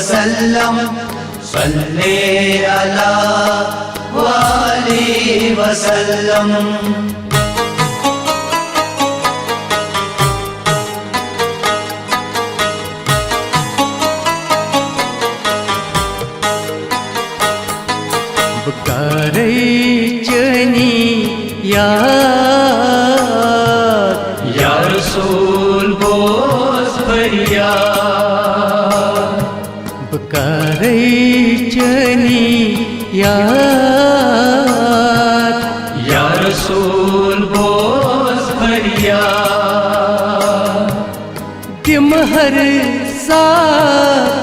वसल्लम सल्ले अला वाली वसल्लम। करायचनी या रसूल बोस फरियाद। करायचनी या रसूल बोस फरियाद। तिमहर साबीना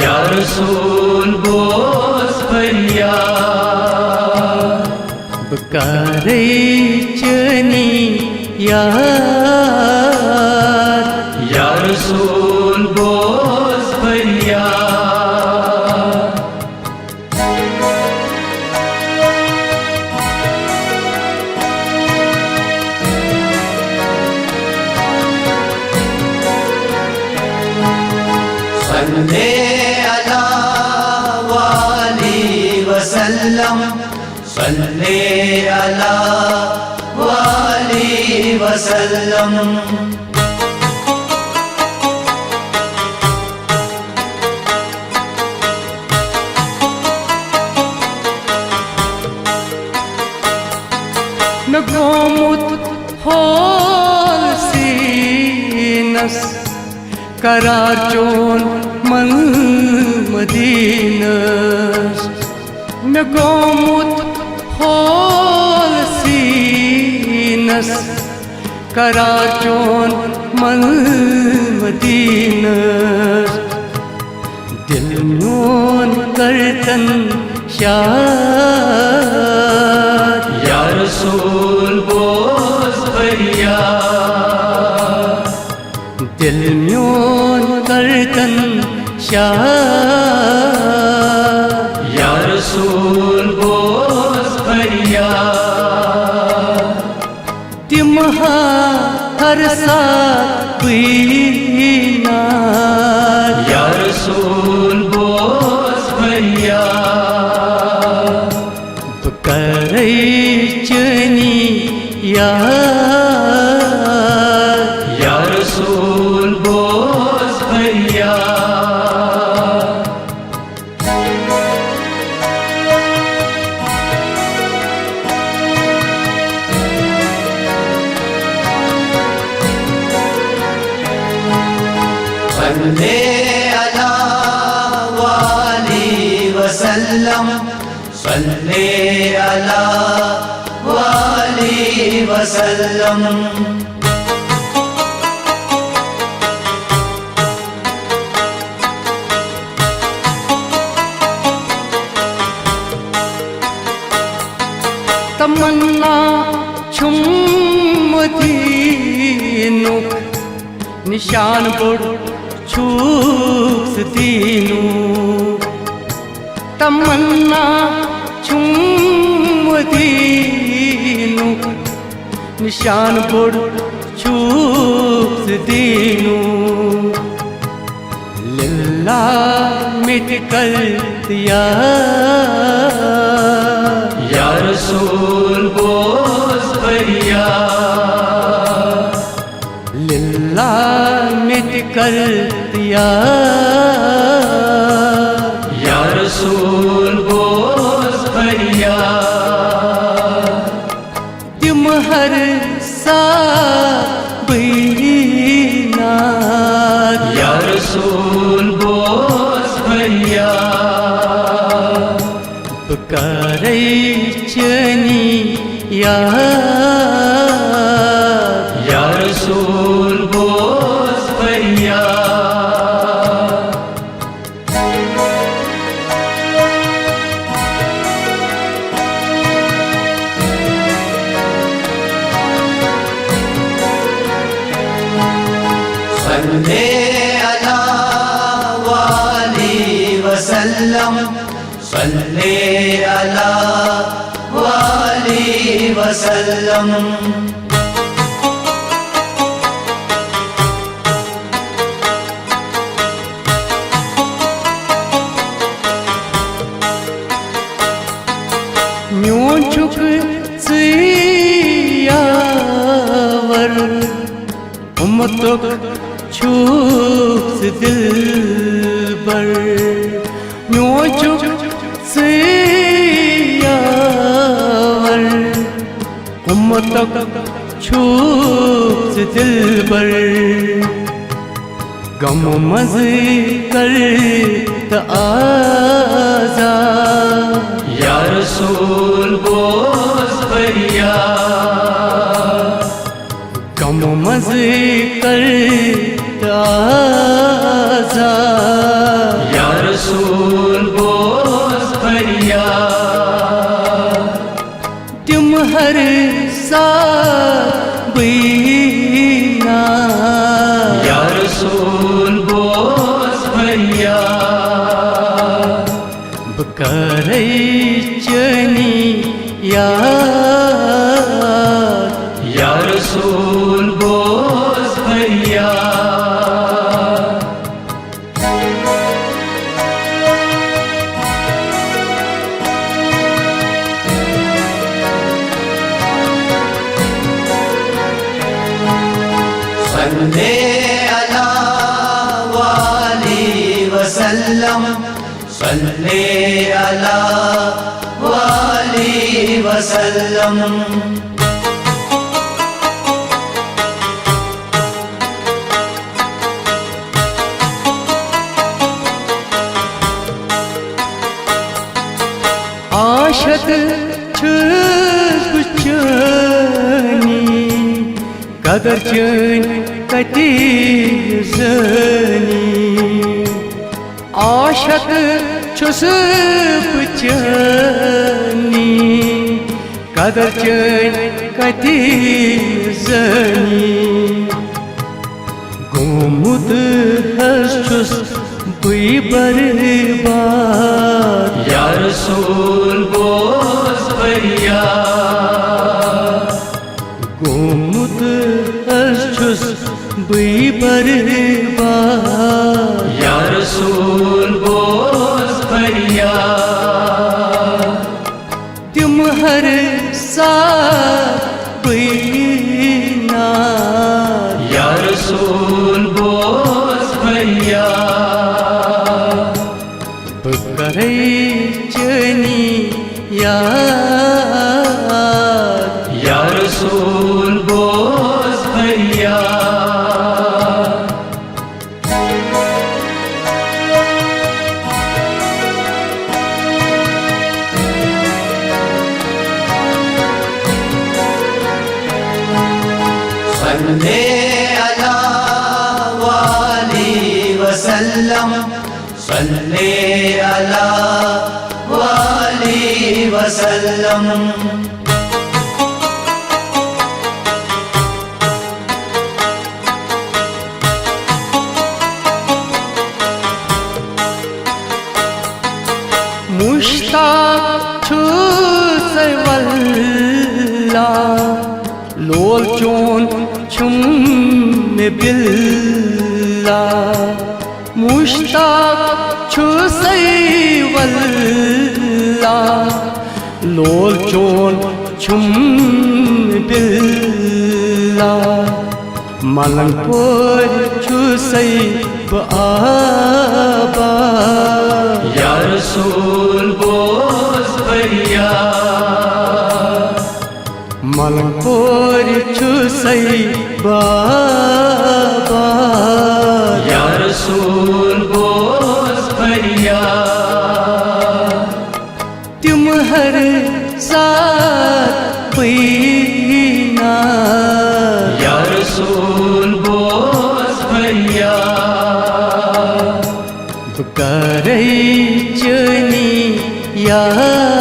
या रसूल बोस फरियाद। करायचनी या रसूल बोस फरियाद। सल्ले अला वाली वसल्लम सल्ले अला वाली वसल्लम। नगोमुत होल सीनस करार चोन मन मदीनस। नगोमुत होल सीनस करार चोन मन मदीनस। दिल मोन करतन शाद या रसूल बोस फरियाद। दिल म्योन करतन शाद या रसूल बोस फरियाद। तिमहा हर साबीना या रसूल बोस फरियाद। करायचनी या रसूल बोस फरियाद। सल्ले अला वाली वसल्लम सल्ले अला वाली वसल्लम। तमन्ना छुमदीनु निशान बुड़ छूस दीनु। तमन्ना छुमदीनु निशान बुड़ छूस दीनु। लिल्ला मिट कर दिया या रसूल बोस फरियाद। लिल्ला मिट कर दिया या रसूल बोस फरियाद। तिमहर साबीना या रसूल बोस फरियाद। करायचनी या रसूल बोस फरियाद। सल्ले अला वाली वसल्लम सल्ले अला वाली वसल्लम। छूस दिल बर म्यो चुप से यावर उम्मतक छूस दिल बर गम मज़े कर त आजा या रसूल बोस फरियाद गम मज़े कर त आजा या रसूल बोस फरियाद तुम हर साथ बीना या रसूल बोस फरियाद बकरे चनी याद या रसूल बोस फरियाद सल्ले अला वाली वसल्लम सल्ले अला वाली वसल्लम आशत छुचनी कदर चन कटी जनी आशत छुस पुचनी कदर चन कटी जनी गोमुद हस बुई बर्बाद या रसूल बोस फरियाद गोमुद हस बुई बर्बाद या रसूल बोस फरियाद तुम हर साथ बीना या रसूल बोस फरियाद बकरे चनी याद या रसूल बोस फरियाद सल्ले अला वाली वसल्लम सल्ले अला वाली वसल्लम मुश्ताक छु सवल्ला लोल चोन छुम में बिल्ला मुश्ताक छु सवल्ला लोल चोन छुम में बिल्ला मलंगपुर छु सई आबा या रसूल बोस फरियाद मलंगपुर छु सई बाबा या रसूल बोस फरियाद तुम हर साथ बीना या रसूल बोस फरियाद करे चनी याद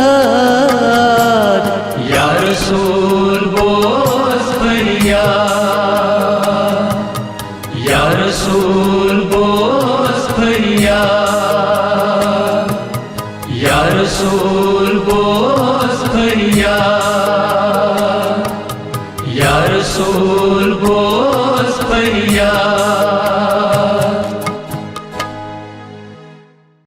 या रसूल बोस फरियाद या रसूल बोस फरियाद या रसूल बोस फरियाद या रसूल बोस फरियाद